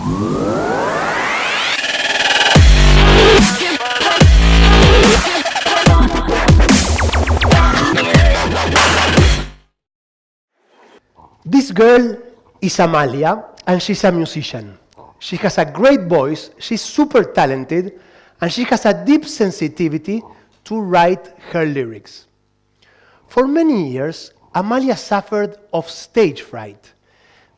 This girl is Amalia, and she's a musician. She has a great voice, she's super talented, and she has a deep sensitivity to write her lyrics. For many years, Amalia suffered of stage fright.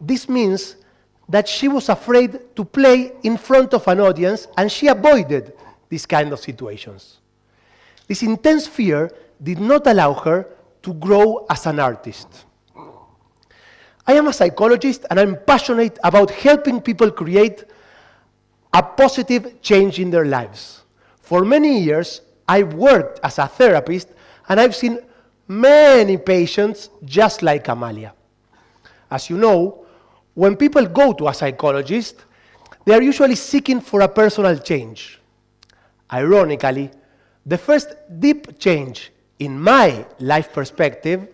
This means that she was afraid to play in front of an audience, and she avoided these kind of situations. This intense fear did not allow her to grow as an artist. I am a psychologist, and I'm passionate about helping people create a positive change in their lives. For many years, I've worked as a therapist, and I've seen many patients just like Amalia. As you know, when people go to a psychologist, they are usually seeking for a personal change. Ironically, the first deep change in my life perspective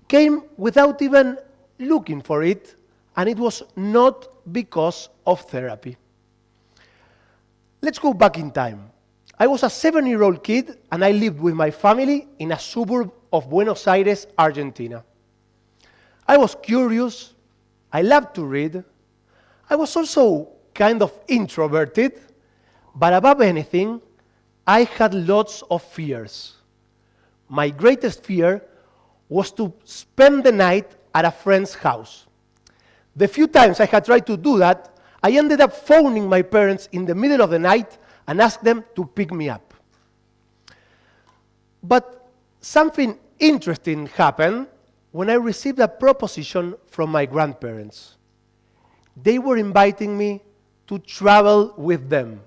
came without even looking for it, and it was not because of therapy. Let's go back in time. I was a 7-year-old kid, and I lived with my family in a suburb of Buenos Aires, Argentina. I was curious, I loved to read. I was also kind of introverted, but above anything, I had lots of fears. My greatest fear was to spend the night at a friend's house. The few times I had tried to do that, I ended up phoning my parents in the middle of the night and asked them to pick me up. But something interesting happened when I received a proposition from my grandparents. They were inviting me to travel with them.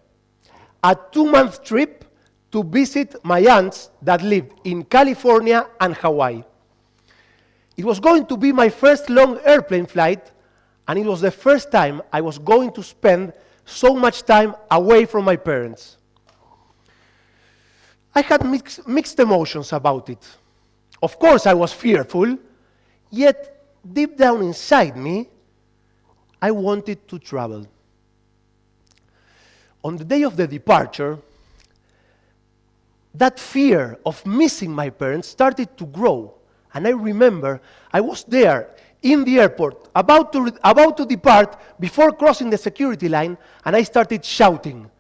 A 2-month trip to visit my aunts that lived in California and Hawaii. It was going to be my first long airplane flight, and it was the first time I was going to spend so much time away from my parents. I had mixed emotions about it. Of course, I was fearful, yet deep down inside me, I wanted to travel. On the day of the departure, that fear of missing my parents started to grow. And I remember I was there in the airport, about to depart, before crossing the security line, and I started shouting,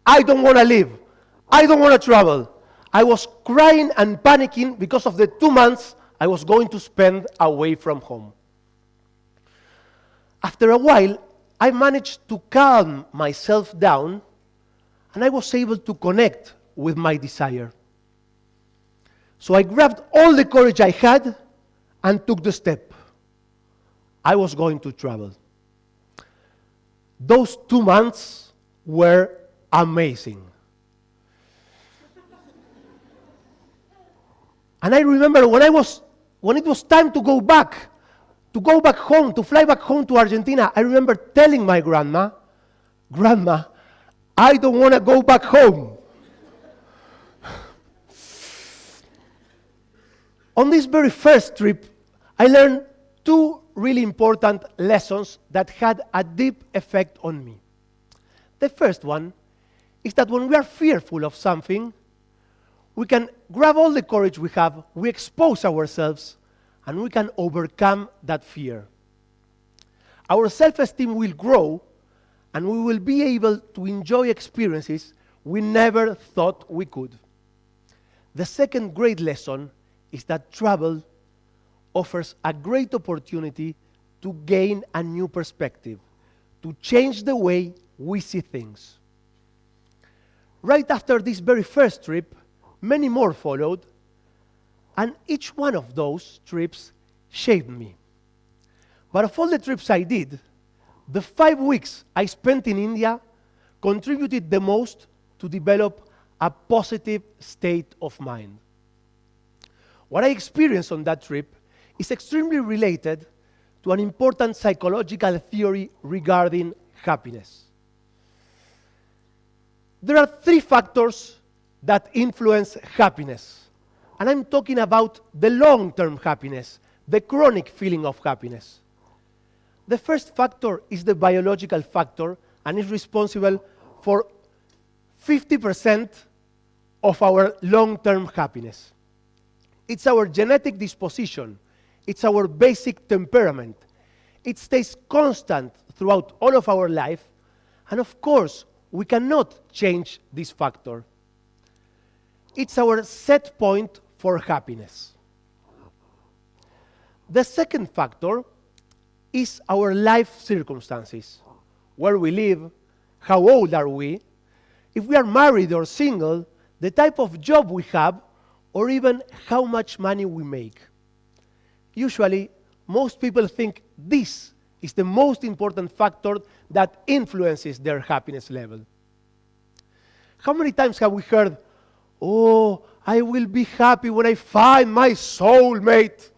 "I don't want to live. I don't want to travel." I was crying and panicking because of the 2 months I was going to spend away from home. After a while, I managed to calm myself down, and I was able to connect with my desire. So I grabbed all the courage I had and took the step. I was going to travel. Those 2 months were amazing. And I remember when it was time to go back home, to fly back home to Argentina, I remember telling my grandma, "Grandma, I don't want to go back home." On this very first trip, I learned 2 really important lessons that had a deep effect on me. The first one is that when we are fearful of something, we can grab all the courage we have, we expose ourselves, and we can overcome that fear. Our self-esteem will grow, and we will be able to enjoy experiences we never thought we could. The second great lesson is that travel offers a great opportunity to gain a new perspective, to change the way we see things. Right after this very first trip, many more followed, and each one of those trips shaped me. But of all the trips I did, the 5 weeks I spent in India contributed the most to develop a positive state of mind. What I experienced on that trip is extremely related to an important psychological theory regarding happiness. There are 3 factors that influence happiness. And I'm talking about the long-term happiness, the chronic feeling of happiness. The first factor is the biological factor and is responsible for 50% of our long-term happiness. It's our genetic disposition. It's our basic temperament. It stays constant throughout all of our life. And of course, we cannot change this factor. It's our set point for happiness. The second factor is our life circumstances. Where we live, how old are we, if we are married or single, the type of job we have, or even how much money we make. Usually, most people think this is the most important factor that influences their happiness level. How many times have we heard, "Oh, I will be happy when I find my soulmate"?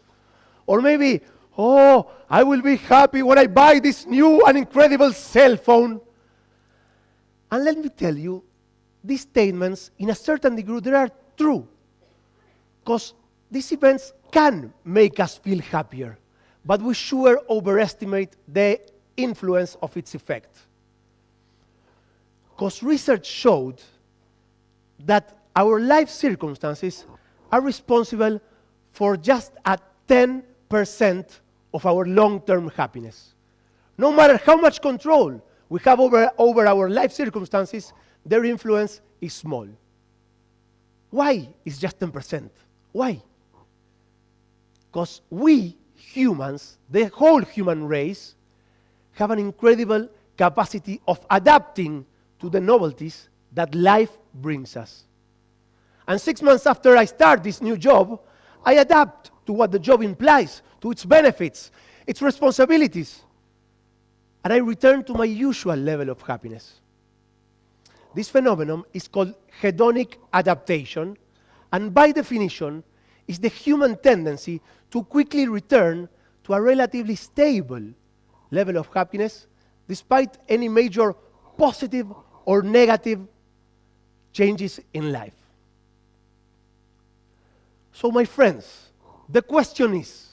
Or maybe, "Oh, I will be happy when I buy this new and incredible cell phone." And let me tell you, these statements, in a certain degree, they are true. Because these events can make us feel happier, but we sure overestimate the influence of its effect. Because research showed that our life circumstances are responsible for just a 10% of our long-term happiness. No matter how much control we have over our life circumstances, their influence is small. Why is just 10%? Why? Because we humans, the whole human race, have an incredible capacity of adapting to the novelties that life brings us. And 6 months after I start this new job, I adapt to what the job implies, to its benefits, its responsibilities. And I return to my usual level of happiness. This phenomenon is called hedonic adaptation, and by definition, is the human tendency to quickly return to a relatively stable level of happiness despite any major positive or negative changes in life. So my friends, the question is,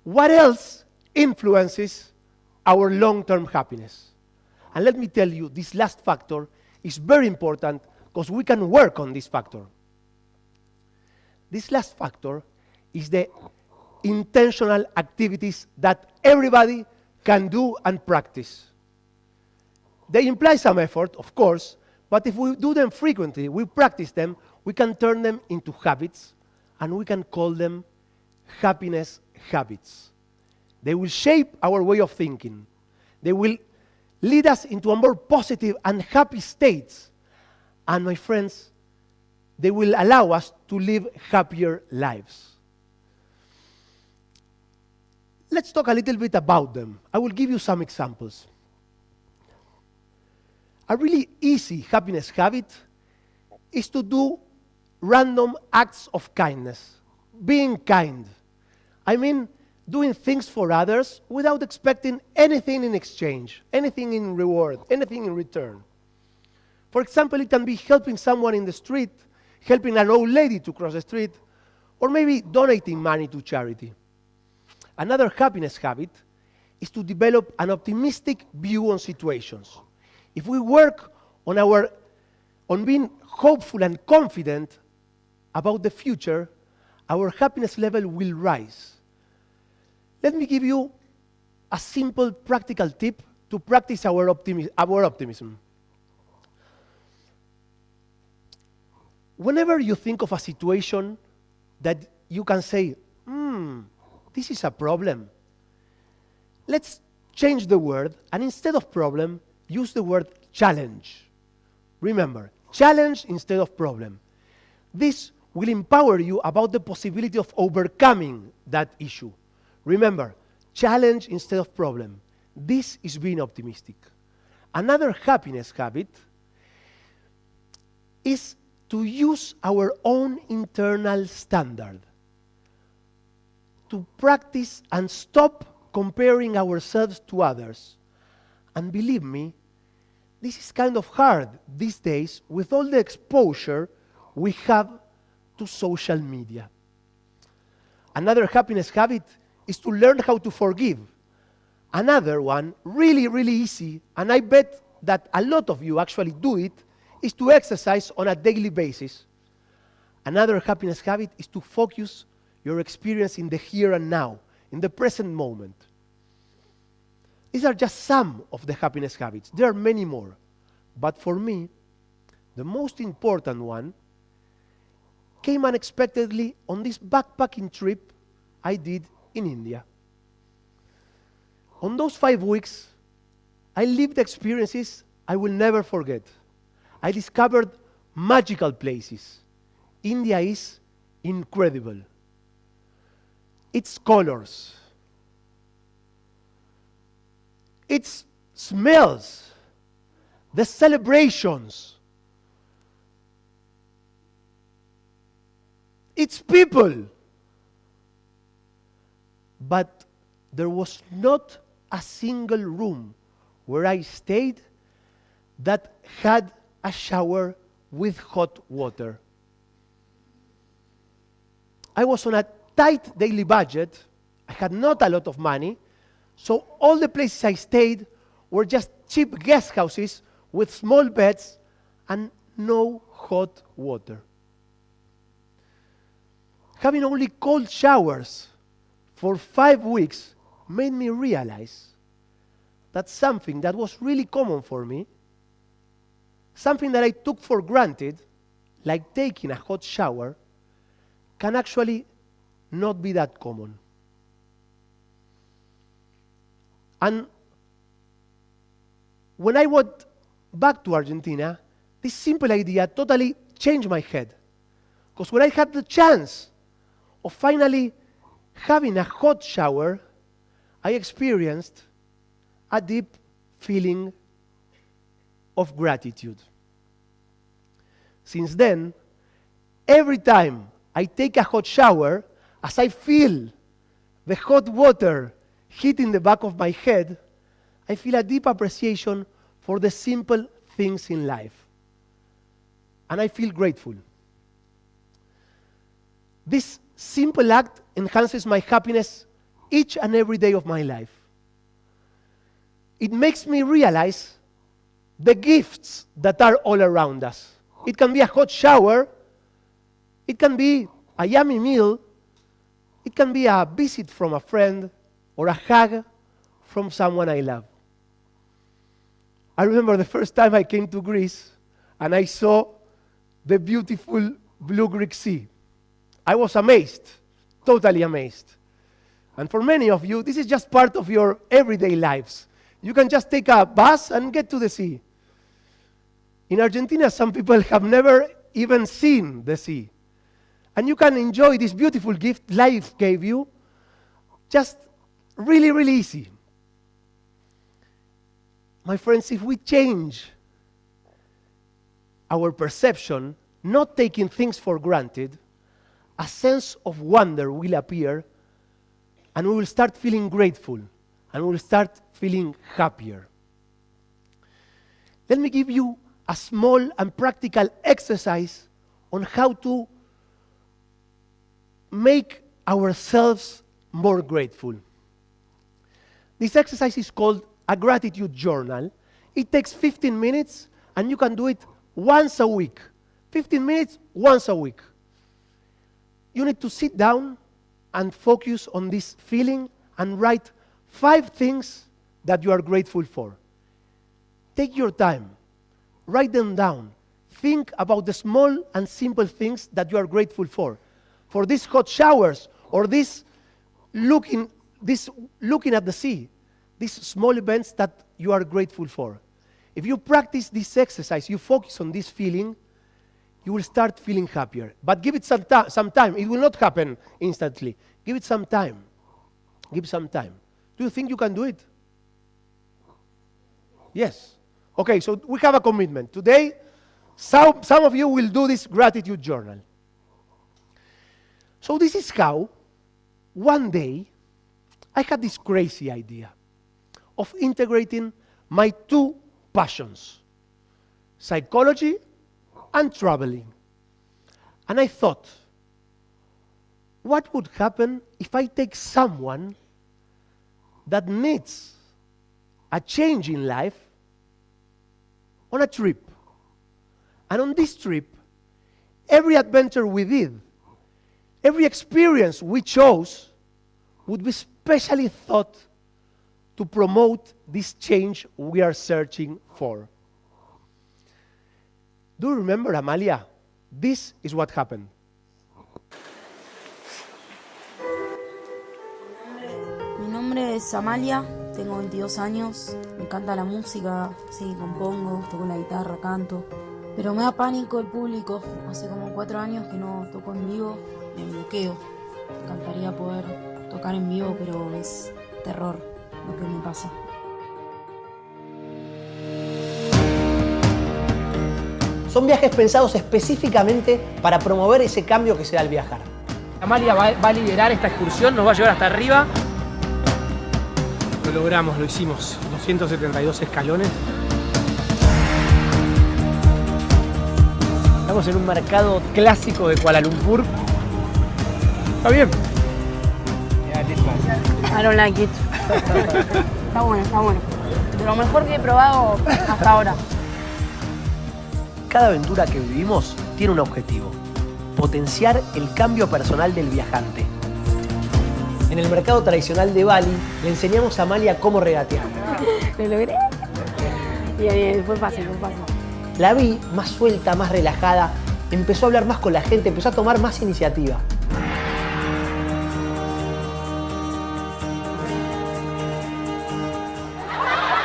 what else influences our long-term happiness? And let me tell you, this last factor is very important because we can work on this factor. This last factor is the intentional activities that everybody can do and practice. They imply some effort, of course, but if we do them frequently, we practice them, we can turn them into habits, and we can call them happiness habits. They will shape our way of thinking. They will lead us into a more positive and happy states. And my friends, they will allow us to live happier lives. Let's talk a little bit about them. I will give you some examples. A really easy happiness habit is to do random acts of kindness. Being kind. I mean, doing things for others without expecting anything in exchange, anything in reward, anything in return. For example, it can be helping someone in the street, helping an old lady to cross the street, or maybe donating money to charity. Another happiness habit is to develop an optimistic view on situations. If we work on being hopeful and confident about the future, our happiness level will rise. Let me give you a simple practical tip to practice our optimism. Whenever you think of a situation that you can say, this is a problem, let's change the word, and instead of problem, use the word challenge. Remember, challenge instead of problem. This will empower you about the possibility of overcoming that issue. Remember, challenge instead of problem. This is being optimistic. Another happiness habit is to use our own internal standard. To practice and stop comparing ourselves to others. And believe me, this is kind of hard these days with all the exposure we have to social media. Another happiness habit is to learn how to forgive. Another one, really, really easy, and I bet that a lot of you actually do it, is to exercise on a daily basis. Another happiness habit is to focus your experience in the here and now, in the present moment. These are just some of the happiness habits. There are many more. But for me, the most important one came unexpectedly on this backpacking trip I did in India. On those 5 weeks, I lived experiences I will never forget. I discovered magical places. India is incredible. Its colors, its smells, the celebrations, its people. But there was not a single room where I stayed that had a shower with hot water. I was on a tight daily budget. I had not a lot of money, so all the places I stayed were just cheap guest houses with small beds and no hot water. Having only cold showers for 5 weeks made me realize that something that was really common for me, something that I took for granted, like taking a hot shower, can actually not be that common. And when I went back to Argentina, this simple idea totally changed my head. Because when I had the chance of finally having a hot shower, I experienced a deep feeling of gratitude. Since then, every time I take a hot shower, as I feel the hot water hitting the back of my head, I feel a deep appreciation for the simple things in life. And I feel grateful. This simple act enhances my happiness each and every day of my life. It makes me realize the gifts that are all around us. It can be a hot shower. It can be a yummy meal. It can be a visit from a friend or a hug from someone I love. I remember the first time I came to Greece and I saw the beautiful blue Greek Sea. I was amazed, totally amazed. And for many of you, this is just part of your everyday lives. You can just take a bus and get to the sea. In Argentina, some people have never even seen the sea. And you can enjoy this beautiful gift life gave you just really, really easy. My friends, if we change our perception, not taking things for granted, a sense of wonder will appear, and we will start feeling grateful, and we will start feeling happier. Let me give you a small and practical exercise on how to make ourselves more grateful. This exercise is called a gratitude journal. It takes 15 minutes, and you can do it once a week. 15 minutes, once a week. You need to sit down and focus on this feeling and write 5 things that you are grateful for. Take your time. Write them down. Think about the small and simple things that you are grateful for. For these hot showers, or this looking at the sea. These small events that you are grateful for. If you practice this exercise, you focus on this feeling, you will start feeling happier. But give it some time. It will not happen instantly. Give it some time. Give some time. Do you think you can do it? Yes. Okay, so we have a commitment. Today, some of you will do this gratitude journal. So this is how, one day, I had this crazy idea of integrating my 2 passions, psychology and traveling. And I thought, what would happen if I take someone that needs a change in life on a trip. And on this trip, every adventure we did, every experience we chose would be specially thought to promote this change we are searching for. Do you remember, Amalia? This is what happened. Mi nombre es Amalia, tengo 22 años, me encanta la música, sí, compongo, toco la guitarra, canto, pero me da pánico el público. Hace como 4 años que no toco en vivo, me bloqueo. Me encantaría poder tocar en vivo, pero es terror lo que me pasa. Son viajes pensados específicamente para promover ese cambio que se da al viajar. Amalia va a liderar esta excursión, nos va a llevar hasta arriba. Lo logramos, lo hicimos. 272 escalones. Estamos en un mercado clásico de Kuala Lumpur. ¿Está bien? I don't like it. Está bueno, está bueno. De lo mejor que he probado hasta ahora. Cada aventura que vivimos tiene un objetivo: potenciar el cambio personal del viajante. En el mercado tradicional de Bali le enseñamos a Amalia cómo regatear. Lo logré. Bien, fue fácil, fue fácil. La vi más suelta, más relajada, empezó a hablar más con la gente, empezó a tomar más iniciativa.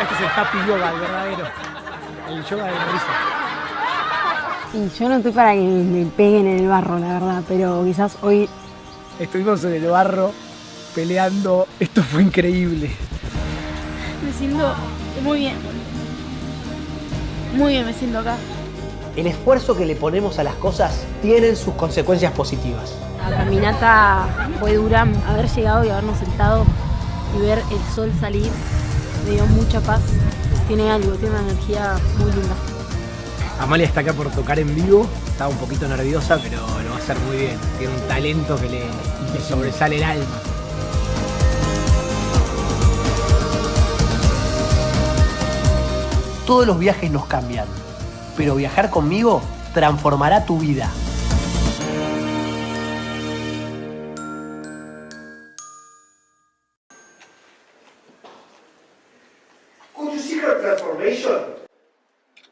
Este es el happy yoga, el verdadero. El yoga de la risa. Y yo no estoy para que me peguen en el barro, la verdad, pero quizás hoy... Estuvimos en el barro peleando. Esto fue increíble. Me siento muy bien. Muy bien me siento acá. El esfuerzo que le ponemos a las cosas tienen sus consecuencias positivas. La caminata fue dura, haber llegado y habernos sentado y ver el sol salir me dio mucha paz. Tiene algo, tiene una energía muy linda. Amalia está acá por tocar en vivo, estaba un poquito nerviosa, pero lo va a hacer muy bien. Tiene un talento que le sobresale el alma. Todos los viajes nos cambian, pero viajar conmigo transformará tu vida. Could you see her transformation?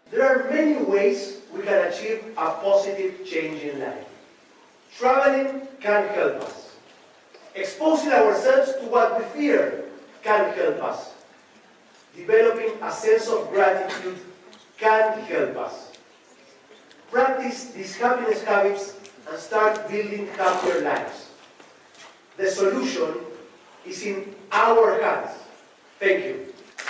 There are many ways we can achieve a positive change in life. Traveling can help us. Exposing ourselves to what we fear can help us. Developing a sense of gratitude can help us. Practice these happiness habits and start building happier lives. The solution is in our hands. Thank you.